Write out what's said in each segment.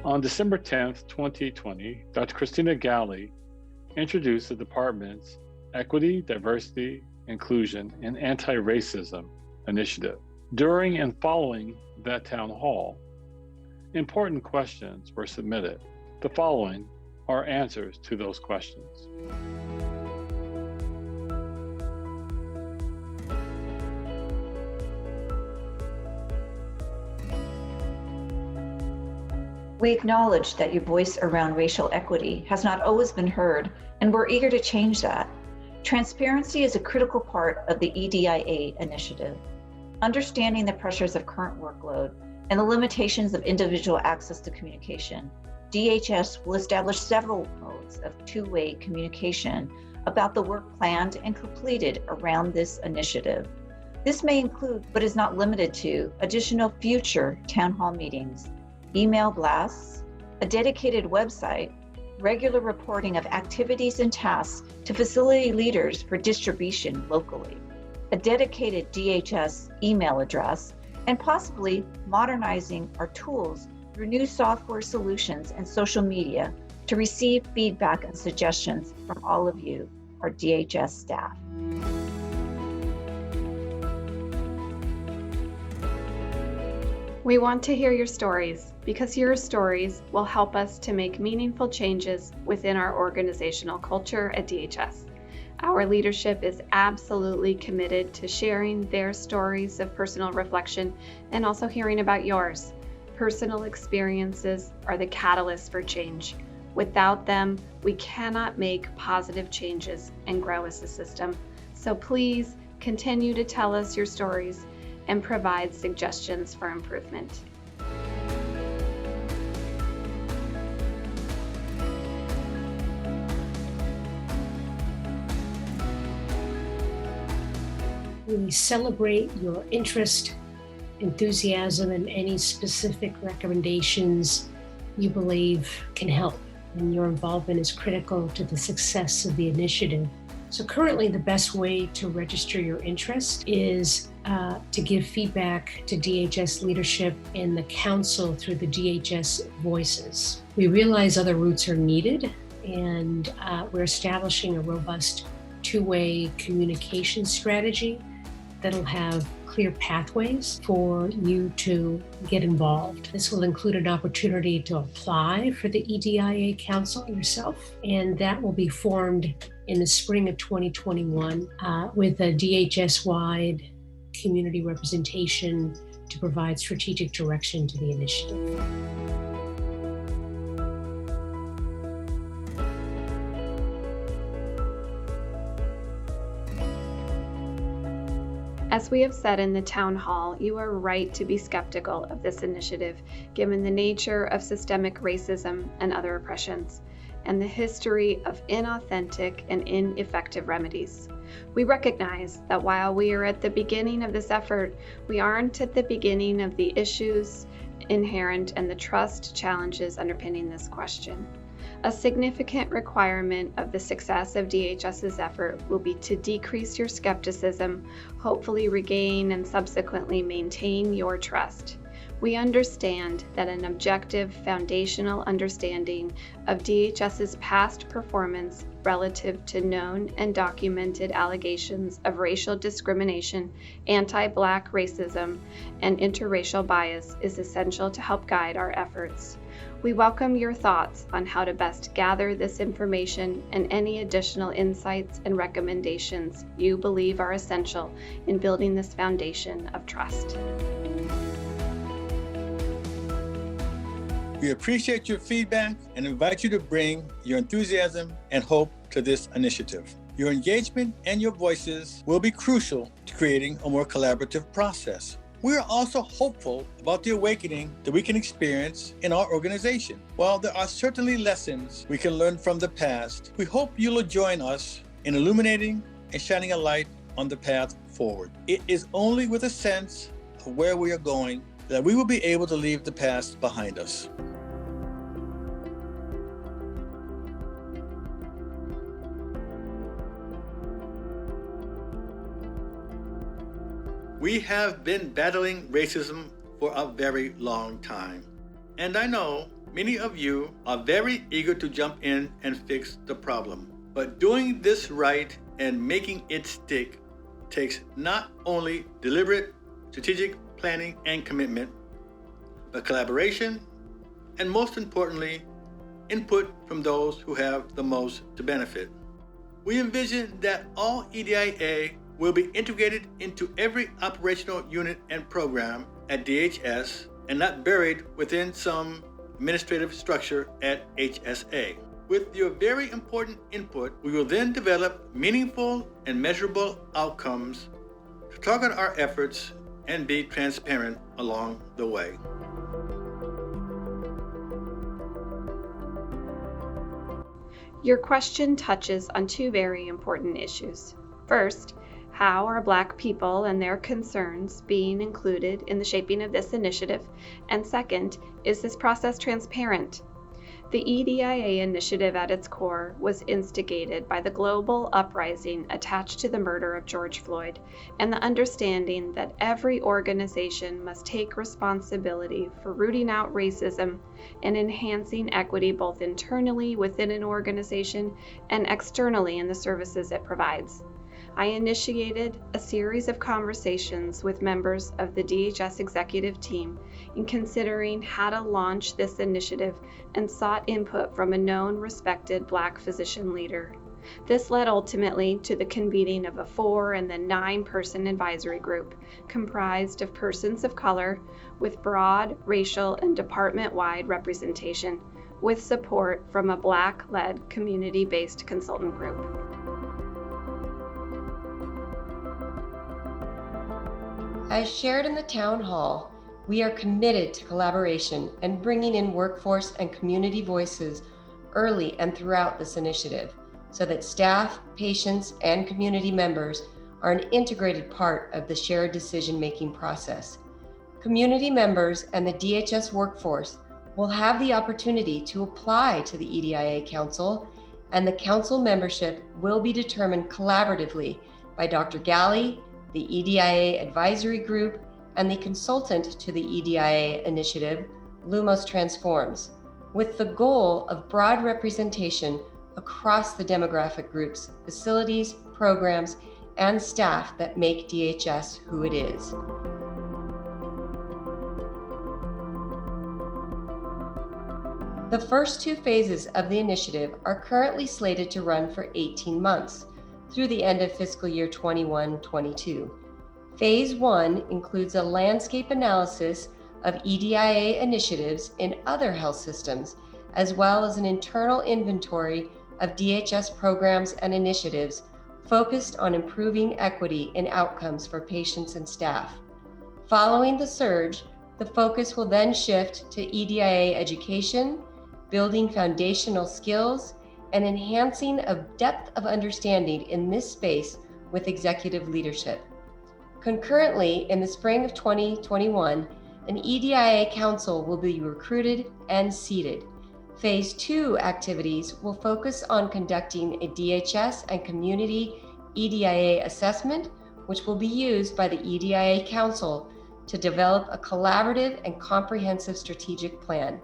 On December 10th, 2020, Dr. Christina Galley introduced the department's Equity, Diversity, Inclusion, and Anti-Racism initiative. During and following that town hall, important questions were submitted. The following are answers to those questions. We acknowledge that your voice around racial equity has not always been heard, and we're eager to change that. Transparency is a critical part of the EDIA initiative. Understanding the pressures of current workload and the limitations of individual access to communication, DHS will establish several modes of two-way communication about the work planned and completed around this initiative. This may include, but is not limited to, additional future town hall meetings, email blasts, a dedicated website, regular reporting of activities and tasks to facility leaders for distribution locally, a dedicated DHS email address, and possibly modernizing our tools through new software solutions and social media to receive feedback and suggestions from all of you, our DHS staff. We want to hear your stories because your stories will help us to make meaningful changes within our organizational culture at DHS. Our leadership is absolutely committed to sharing their stories of personal reflection and also hearing about yours. Personal experiences are the catalyst for change. Without them, we cannot make positive changes and grow as a system. So please continue to tell us your stories and provide suggestions for improvement. We celebrate your interest, enthusiasm, and any specific recommendations you believe can help. And your involvement is critical to the success of the initiative. So currently, the best way to register your interest is to give feedback to DHS leadership and the council through the DHS Voices. We realize other routes are needed, and we're establishing a robust two-way communication strategy that'll have clear pathways for you to get involved. This will include an opportunity to apply for the EDIA Council yourself, and that will be formed in the spring of 2021 with a DHS-wide community representation to provide strategic direction to the initiative. As we have said in the town hall, you are right to be skeptical of this initiative, given the nature of systemic racism and other oppressions, and the history of inauthentic and ineffective remedies. We recognize that while we are at the beginning of this effort, we aren't at the beginning of the issues inherent and the trust challenges underpinning this question. A significant requirement of the success of DHS's effort will be to decrease your skepticism, hopefully regain and subsequently maintain your trust. We understand that an objective, foundational understanding of DHS's past performance relative to known and documented allegations of racial discrimination, anti-Black racism, and interracial bias is essential to help guide our efforts. We welcome your thoughts on how to best gather this information and any additional insights and recommendations you believe are essential in building this foundation of trust. We appreciate your feedback and invite you to bring your enthusiasm and hope to this initiative. Your engagement and your voices will be crucial to creating a more collaborative process. We are also hopeful about the awakening that we can experience in our organization. While there are certainly lessons we can learn from the past, we hope you'll join us in illuminating and shining a light on the path forward. It is only with a sense of where we are going that we will be able to leave the past behind us. We have been battling racism for a very long time. And I know many of you are very eager to jump in and fix the problem. But doing this right and making it stick takes not only deliberate, strategic planning and commitment, but collaboration, and most importantly, input from those who have the most to benefit. We envision that all EDIA will be integrated into every operational unit and program at DHS and not buried within some administrative structure at HSA. With your very important input, we will then develop meaningful and measurable outcomes to target our efforts and be transparent along the way. Your question touches on two very important issues. First, how are Black people and their concerns being included in the shaping of this initiative? And second, is this process transparent? The EDIA initiative at its core was instigated by the global uprising attached to the murder of George Floyd and the understanding that every organization must take responsibility for rooting out racism and enhancing equity both internally within an organization and externally in the services it provides. I initiated a series of conversations with members of the DHS executive team in considering how to launch this initiative and sought input from a known, respected Black physician leader. This led ultimately to the convening of a 4 and then 9-person advisory group comprised of persons of color with broad racial and department-wide representation, with support from a Black-led community-based consultant group. As shared in the Town Hall, we are committed to collaboration and bringing in workforce and community voices early and throughout this initiative so that staff, patients, and community members are an integrated part of the shared decision-making process. Community members and the DHS workforce will have the opportunity to apply to the EDIA Council, and the Council membership will be determined collaboratively by Dr. Galley, the EDIA Advisory Group, and the consultant to the EDIA initiative, Lumos Transforms, with the goal of broad representation across the demographic groups, facilities, programs, and staff that make DHS who it is. The first 2 phases of the initiative are currently slated to run for 18 months, through the end of fiscal year 21-22. Phase 1 includes a landscape analysis of EDIA initiatives in other health systems, as well as an internal inventory of DHS programs and initiatives focused on improving equity in outcomes for patients and staff. Following the surge, the focus will then shift to EDIA education, building foundational skills, and enhancing of depth of understanding in this space with executive leadership. Concurrently, in the spring of 2021, an EDIA council will be recruited and seated. Phase 2 activities will focus on conducting a DHS and community EDIA assessment, which will be used by the EDIA Council to develop a collaborative and comprehensive strategic plan.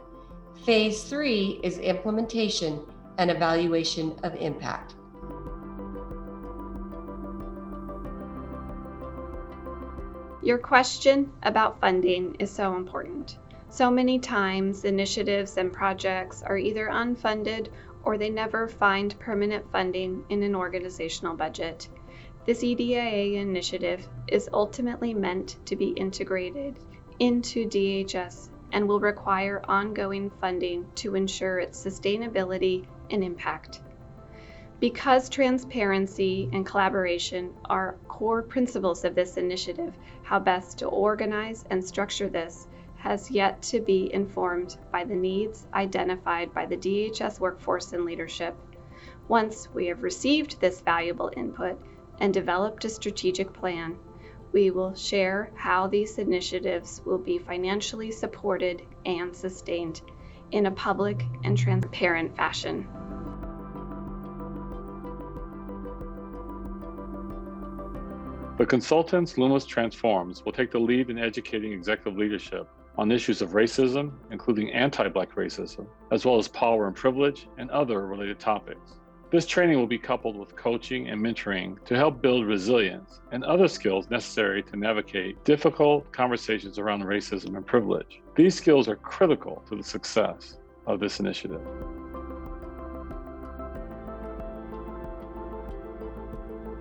Phase 3 is implementation and evaluation of impact. Your question about funding is so important. So many times, initiatives and projects are either unfunded or they never find permanent funding in an organizational budget. This EDIA initiative is ultimately meant to be integrated into DHS and will require ongoing funding to ensure its sustainability and impact. Because transparency and collaboration are core principles of this initiative, how best to organize and structure this has yet to be informed by the needs identified by the DHS workforce and leadership. Once we have received this valuable input and developed a strategic plan, we will share how these initiatives will be financially supported and sustained in a public and transparent fashion. The consultants Lumos Transforms will take the lead in educating executive leadership on issues of racism, including anti-Black racism, as well as power and privilege and other related topics. This training will be coupled with coaching and mentoring to help build resilience and other skills necessary to navigate difficult conversations around racism and privilege. These skills are critical to the success of this initiative.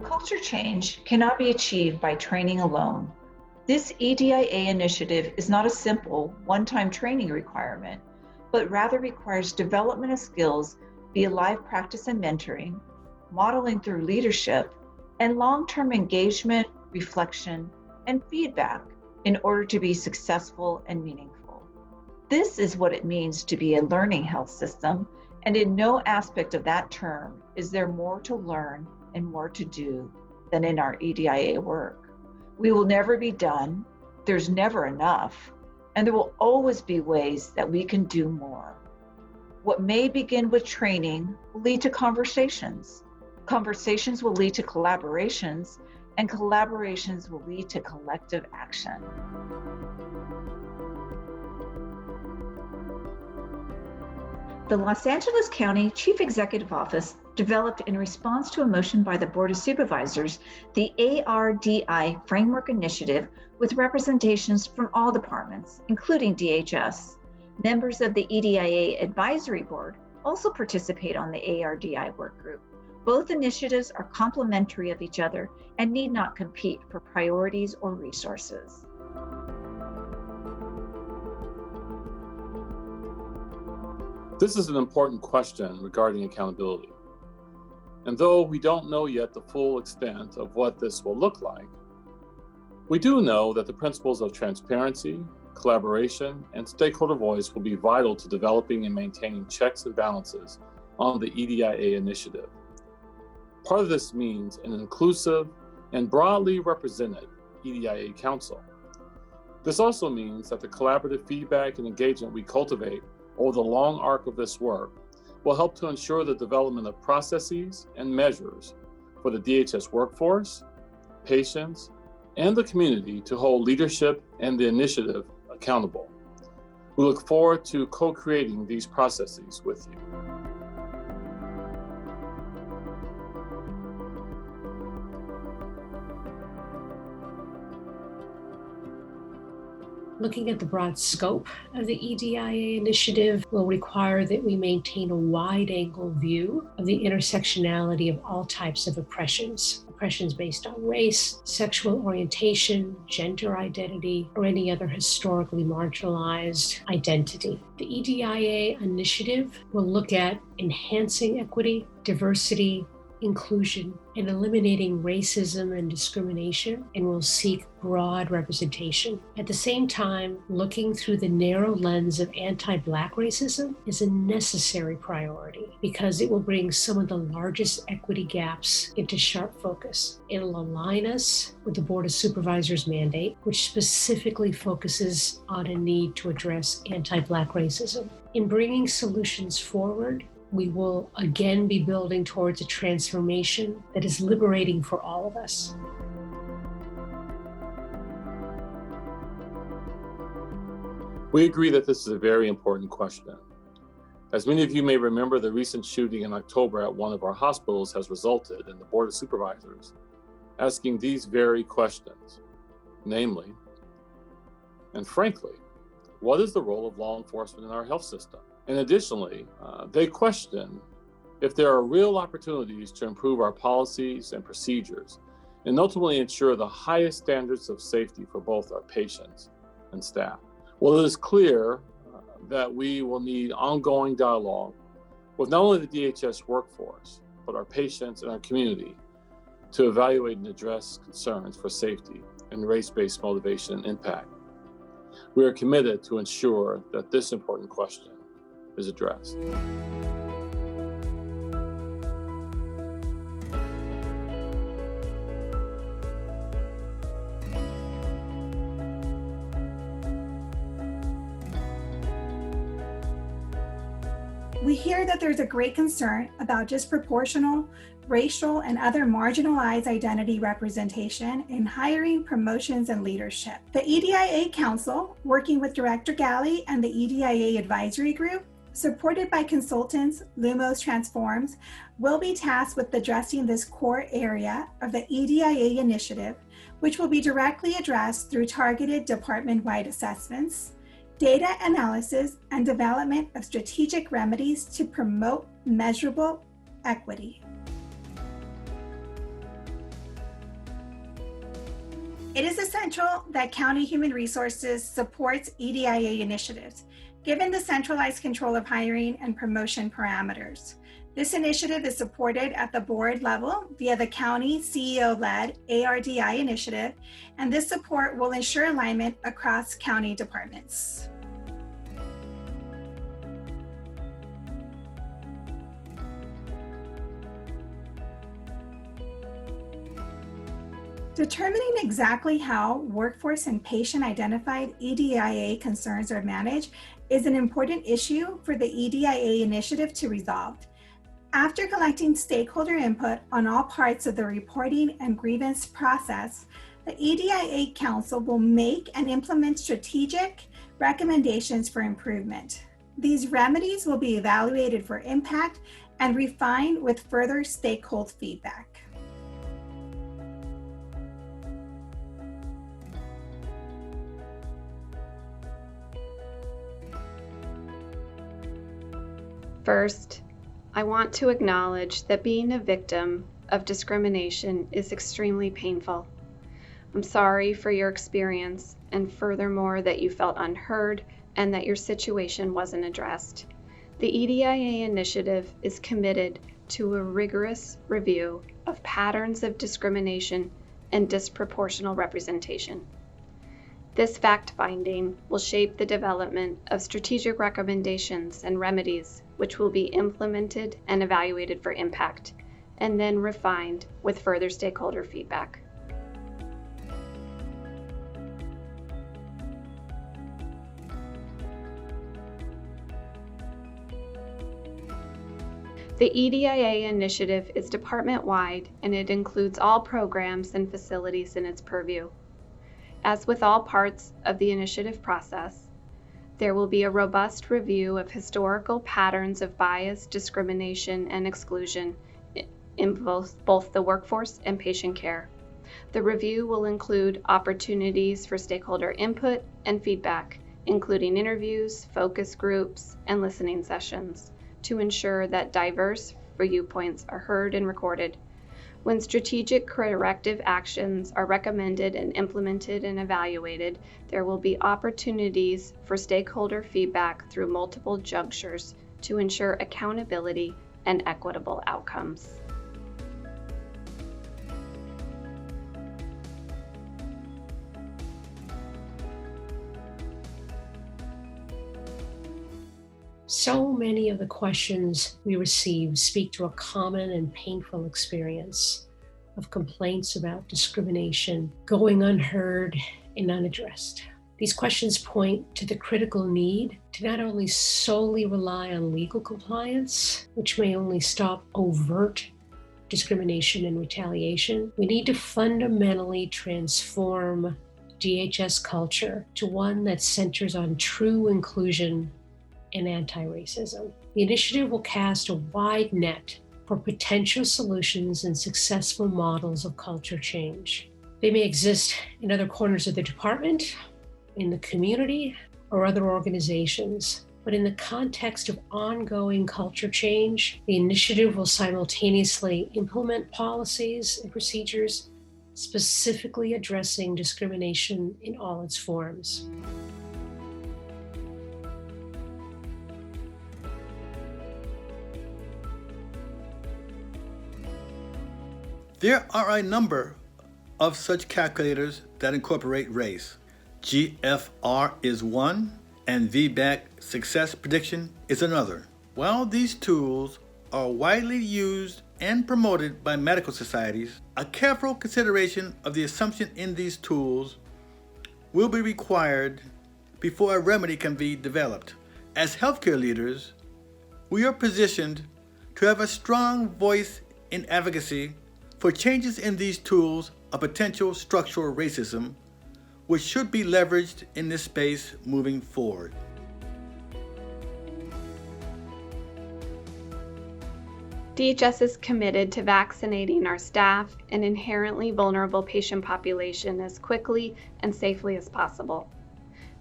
Culture change cannot be achieved by training alone. This EDIA initiative is not a simple one-time training requirement, but rather requires development of skills via live practice and mentoring, modeling through leadership, and long-term engagement, reflection, and feedback in order to be successful and meaningful. This is what it means to be a learning health system, and in no aspect of that term is there more to learn and more to do than in our EDIA work. We will never be done, there's never enough, and there will always be ways that we can do more. What may begin with training will lead to conversations. Conversations will lead to collaborations, and collaborations will lead to collective action. The Los Angeles County Chief Executive Office developed in response to a motion by the Board of Supervisors, the ARDI Framework Initiative with representations from all departments, including DHS. Members of the EDIA Advisory Board also participate on the ARDI work group. Both initiatives are complementary of each other and need not compete for priorities or resources. This is an important question regarding accountability. And though we don't know yet the full extent of what this will look like, we do know that the principles of transparency, collaboration, and stakeholder voice will be vital to developing and maintaining checks and balances on the EDIA initiative. Part of this means an inclusive and broadly represented EDIA Council. This also means that the collaborative feedback and engagement we cultivate over the long arc of this work will help to ensure the development of processes and measures for the DHS workforce, patients, and the community to hold leadership and the initiative accountable. We look forward to co-creating these processes with you. Looking at the broad scope of the EDIA initiative will require that we maintain a wide-angle view of the intersectionality of all types of oppressions based on race, sexual orientation, gender identity, or any other historically marginalized identity. The EDIA initiative will look at enhancing equity, diversity, inclusion, and eliminating racism and discrimination, and will seek broad representation. At the same time, looking through the narrow lens of anti-Black racism is a necessary priority because it will bring some of the largest equity gaps into sharp focus. It'll align us with the Board of Supervisors mandate, which specifically focuses on a need to address anti-Black racism. In bringing solutions forward, we will again be building towards a transformation that is liberating for all of us. We agree that this is a very important question. As many of you may remember, the recent shooting in October at one of our hospitals has resulted in the Board of Supervisors asking these very questions, namely, and frankly, what is the role of law enforcement in our health system? And additionally, they question if there are real opportunities to improve our policies and procedures and ultimately ensure the highest standards of safety for both our patients and staff. Well, it is clear that we will need ongoing dialogue with not only the DHS workforce, but our patients and our community to evaluate and address concerns for safety and race-based motivation and impact. We are committed to ensure that this important question is addressed. We hear that there's a great concern about disproportional racial and other marginalized identity representation in hiring, promotions, and leadership. The EDIA Council, working with Director Galley and the EDIA Advisory Group, supported by consultants Lumos Transforms, will be tasked with addressing this core area of the EDIA initiative, which will be directly addressed through targeted department-wide assessments, data analysis, and development of strategic remedies to promote measurable equity. It is essential that County Human Resources supports EDIA initiatives, given the centralized control of hiring and promotion parameters. This initiative is supported at the board level via the county CEO-led ARDI initiative, and this support will ensure alignment across county departments. Determining exactly how workforce and patient-identified EDIA concerns are managed is an important issue for the EDIA initiative to resolve. After collecting stakeholder input on all parts of the reporting and grievance process, the EDIA Council will make and implement strategic recommendations for improvement. These remedies will be evaluated for impact and refined with further stakeholder feedback. First, I want to acknowledge that being a victim of discrimination is extremely painful. I'm sorry for your experience, and furthermore that you felt unheard and that your situation wasn't addressed. The EDIA initiative is committed to a rigorous review of patterns of discrimination and disproportional representation. This fact-finding will shape the development of strategic recommendations and remedies which will be implemented and evaluated for impact, and then refined with further stakeholder feedback. The EDIA initiative is department-wide, and it includes all programs and facilities in its purview. As with all parts of the initiative process, there will be a robust review of historical patterns of bias, discrimination, and exclusion in both the workforce and patient care. The review will include opportunities for stakeholder input and feedback, including interviews, focus groups, and listening sessions, to ensure that diverse viewpoints are heard and recorded. When strategic corrective actions are recommended and implemented and evaluated, there will be opportunities for stakeholder feedback through multiple junctures to ensure accountability and equitable outcomes. So many of the questions we receive speak to a common and painful experience of complaints about discrimination going unheard and unaddressed. These questions point to the critical need to not only solely rely on legal compliance, which may only stop overt discrimination and retaliation. We need to fundamentally transform DHS culture to one that centers on true inclusion and anti-racism. The initiative will cast a wide net for potential solutions and successful models of culture change. They may exist in other corners of the department, in the community, or other organizations. But in the context of ongoing culture change, the initiative will simultaneously implement policies and procedures specifically addressing discrimination in all its forms. There are a number of such calculators that incorporate race. GFR is one, and VBAC success prediction is another. While these tools are widely used and promoted by medical societies, a careful consideration of the assumption in these tools will be required before a remedy can be developed. As healthcare leaders, We are positioned to have a strong voice in advocacy for changes in these tools of potential structural racism, which should be leveraged in this space moving forward. DHS is committed to vaccinating our staff and inherently vulnerable patient population as quickly and safely as possible.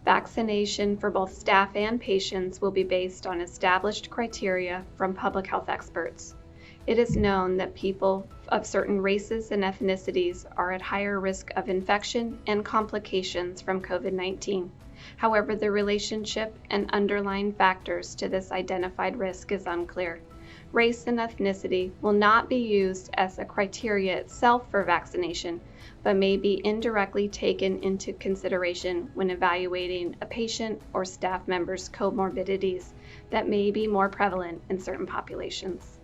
Vaccination for both staff and patients will be based on established criteria from public health experts. It is known that people of certain races and ethnicities are at higher risk of infection and complications from COVID-19. However, the relationship and underlying factors to this identified risk is unclear. Race and ethnicity will not be used as a criteria itself for vaccination, but may be indirectly taken into consideration when evaluating a patient or staff member's comorbidities that may be more prevalent in certain populations.